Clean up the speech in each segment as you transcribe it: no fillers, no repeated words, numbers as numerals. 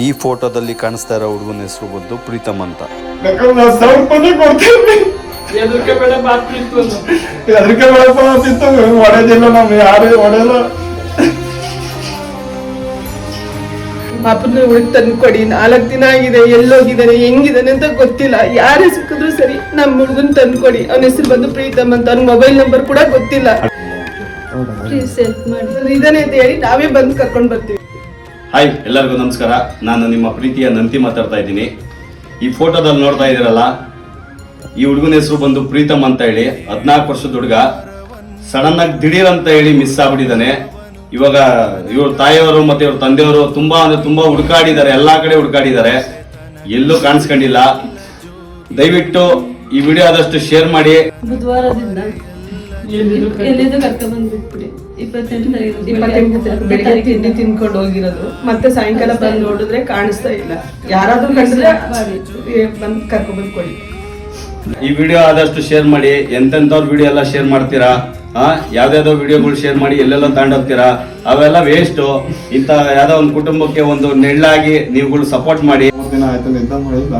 ಈ ಫೋಟೋದಲ್ಲಿ ಕಾಣಿಸ್ತಾ ಇರೋ ಹುಡುಗನ ಹೆಸರು ಬಂದು ಪ್ರೀತಮ್ ಅಂತ. ಪಾಪನ ಹುಡುಕ್ ತಂದ್ಕೊಡಿ, 4 ದಿನ ಆಗಿದೆ, ಎಲ್ಲೋಗಿದ್ದಾನೆ ಹೆಂಗಿದ್ದಾನೆ ಅಂತ ಗೊತ್ತಿಲ್ಲ. ಯಾರೇ ಸಿಕ್ಕಿದ್ರು ಸರಿ ನಮ್ಮ ಹುಡುಗನ್ ತಂದ್ಕೊಡಿ. ಅವನ ಹೆಸರು ಬಂದು ಪ್ರೀತಮ್ ಅಂತ. ಅವ್ನ ಮೊಬೈಲ್ ನಂಬರ್ ಕೂಡ ಗೊತ್ತಿಲ್ಲ. ಇದಾನೆ ಅಂತ ಹೇಳಿ ನಾವೇ ಬಂದು ಕರ್ಕೊಂಡ್ ಬರ್ತೀವಿ. ಹಾಯ್, ಎಲ್ಲರಿಗೂ ನಮಸ್ಕಾರ. ನಾನು ನಿಮ್ಮ ಪ್ರೀತಿಯ ನಂತಿ ಮಾತಾಡ್ತಾ ಇದ್ದೀನಿ. ಈ ಫೋಟೋದಲ್ಲಿ ನೋಡ್ತಾ ಇದ್ದೀರಲ್ಲ, ಈ ಹುಡುಗನ ಹೆಸರು ಬಂದು ಪ್ರೀತಮ್ ಅಂತ ಹೇಳಿ. 14 ವರ್ಷದ ಹುಡುಗ. ಸಡನ್ ಆಗಿ ದಿಢೀರ್ ಅಂತ ಹೇಳಿ ಮಿಸ್ ಆಗ್ಬಿಟ್ಟಿದ್ದಾನೆ. ಇವಾಗ ಇವ್ರ ತಾಯಿಯವರು ಮತ್ತೆ ಇವ್ರ ತಂದೆಯವರು ತುಂಬಾ ಹುಡುಕಾಡಿದ್ದಾರೆ, ಎಲ್ಲಾ ಕಡೆ ಹುಡುಕಾಡಿದ್ದಾರೆ, ಎಲ್ಲೂ ಕಾಣಿಸ್ಕೊಂಡಿಲ್ಲ. ದಯವಿಟ್ಟು ಈ ವಿಡಿಯೋ ಆದಷ್ಟು ಶೇರ್ ಮಾಡಿ. ಬುಧವಾರದಿಂದ ಎಲ್ಲಿಂದ ಕರ್ಕೊಂಡ್ ಬಂದ್ಬಿಟ್ಬಿಡಿ. 28 ಬೆಳಿಗ್ಗೆ ತಿಂಡಿ ತಿನ್ಕೊಂಡು ಹೋಗಿರೋದು. ಮತ್ತೆ ಸಾಯಂಕಾಲ ಬಂದು ನೋಡಿದ್ರೆ ಕಾಣಿಸ್ತಾ ಇಲ್ಲ. ಯಾರಾದ್ರೂ ಕಂಡ್ರೆ ಬಂದು ಕರ್ಕೊಂಡ್ ಬಂದ್ಕೊಡಿ. ಈ ವಿಡಿಯೋ ಆದಷ್ಟು ಶೇರ್ ಮಾಡಿ. ಎಂತೆಂಥವ್ರ ವಿಡಿಯೋ ಎಲ್ಲ ಶೇರ್ ಮಾಡ್ತೀರಾ, ಯಾವ್ದಾವ್ದೋ ವಿಡಿಯೋಗಳು ಶೇರ್ ಮಾಡಿ ಎಲ್ಲೆಲ್ಲ ತಗೊಂಡೋಗ್ತೀರಾ, ಅವೆಲ್ಲ ವೇಸ್ಟ್. ಇಂಥ ಯಾವ್ದೋ ಒಂದು ಕುಟುಂಬಕ್ಕೆ ಒಂದು ನೆಳ್ಳಾಗಿ ನೀವುಗಳು ಸಪೋರ್ಟ್ ಮಾಡಿ. 3 ದಿನ ಆಯ್ತು ನಿಂತ ಮಾಡಿಲ್ಲ.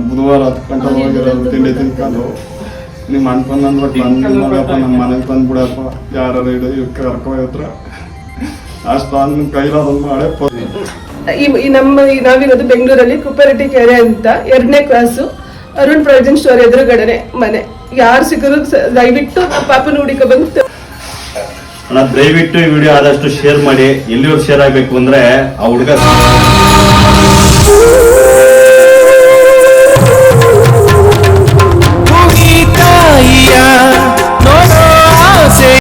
ಬುಧವಾರ 10 ಗಂಟೆ ಹೋಗಿರೋದು ತಿಂಡಿ ತಿನ್ಕೊಂಡು ನಿಮ್ಮ ಅನ್ಕೊಂಡ್ಬಿಟ್ಟು ಬಂದ್ಬಿಡಪ್ಪ, ನಮ್ಮ ಮನೆಗೆ ಬಂದ್ಬಿಡಪ್ಪ, ಯಾರು ಕರ್ಕೋತ್ರ ಅಷ್ಟು ನಿಮ್ಮ ಕೈಲಾದೊಂದು ಮಾಡೇ. ನಾವಿರೋದು ಬೆಂಗಳೂರಲ್ಲಿ ಕುಪ್ಪರೆಡ್ಡಿ ಕೆರೆ ಅಂತ 2ನೇ ಕ್ಲಾಸು, ಅರುಣ್ ಪ್ರಾವಿಷನ್ ಸ್ಟೋರ್ ಎದುರುಗಡೆನೆ ಮನೆ. ಯಾರು ಸಿಕ್ಕರು ದಯವಿಟ್ಟು ಪಾಪನ ಹುಡುಕ ಬಂದು ದಯವಿಟ್ಟು ಈ ವಿಡಿಯೋ ಆದಷ್ಟು ಶೇರ್ ಮಾಡಿ. ಎಲ್ಲಿಯವ್ರು ಶೇರ್ ಆಗ್ಬೇಕು ಅಂದ್ರೆ ಆ ಹುಡುಗ